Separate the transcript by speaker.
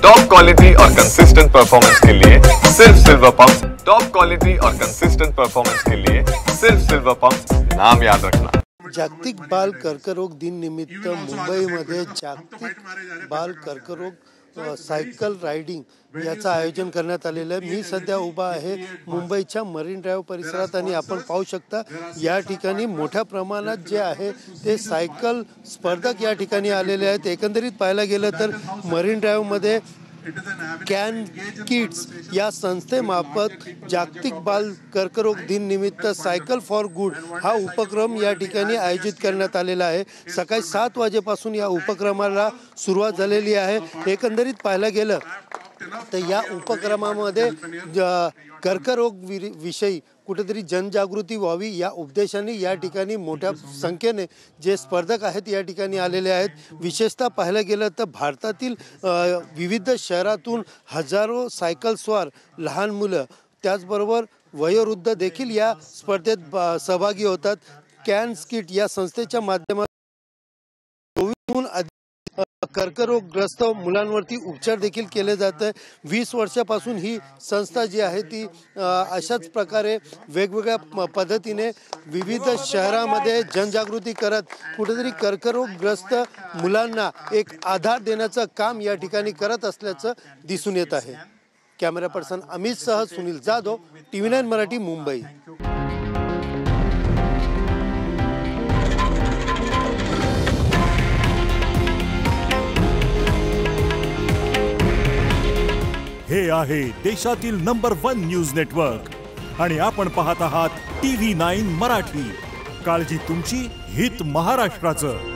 Speaker 1: Top quality और consistent performance के लिए सिर्फ सिल्वर पंप। टॉप क्वालिटी और कंसिस्टेंट परफॉर्मेंस के लिए सिर्फ सिल्वर पंप, नाम याद रखना।
Speaker 2: जागतिक बाल कर्करोग दिन निमित्त मुंबईमध्ये जागतिक बाल कर्करोग सायकल रायडिंग याचं आयोजन करण्यात आलेलं आहे। मी सध्या उभा आहे मुंबईच्या मरीन ड्राईव्ह परिसरात आणि आपण पाहू शकता या ठिकाणी मोठ्या प्रमाणात जे आहे ते सायकल स्पर्धक या ठिकाणी आलेले आहेत। एकंदरीत पाहायला गेलं तर मरीन ड्राईव्हमध्ये कॅन किड्स या संस्थेमार्फत जागतिक बाल कर्करोग दिन निमित्त सायकल फॉर गुड हा उपक्रम या ठिकाणी आयोजित करण्यात आलेला आहे। सकाळी 7 वाजेपासून या उपक्रमाला सुरुवात झालेली आहे। एकंदरीत पाहायला गेलं तर या उपक्रमामध्ये कर्करोग विषयी कुठेतरी जनजागृती व्हावी या उद्देशाने या ठिकाणी मोठ्या संख्येने जे स्पर्धक आहेत या ठिकाणी आलेले आहेत। विशेषतः पाहायला गेलं तर भारतातील विविध शहरातून हजारो सायकल स्वार, लहान मुलं त्याचबरोबर वयोवृद्ध देखील या स्पर्धेत सहभागी होतात। कॅन किड्स या संस्थेच्या माध्यमातून 24हून अधिक कर्करोगग्रस्त मुलांवरती उपचार देखील केले जाते। 20 वर्षापासून ही संस्था जी आहे ती अशाच प्रकारे वेगवेगळ्या पद्धतीने विविध शहरामध्ये जनजागृती करत कुठेतरी कर्करोगग्रस्त मुलांना एक आधार देण्याचं काम या ठिकाणी करत असल्याचं दिसून येत आहे। कॅमेरा पर्सन अमित सह सुनील जाधव, TV9 मराठी, मुंबई।
Speaker 3: हे आहे देशातील नंबर 1 न्यूज नेटवर्क आणि आपण पाहत आहात TV9 मराठी। काळजी तुमची, हित महाराष्ट्राचं।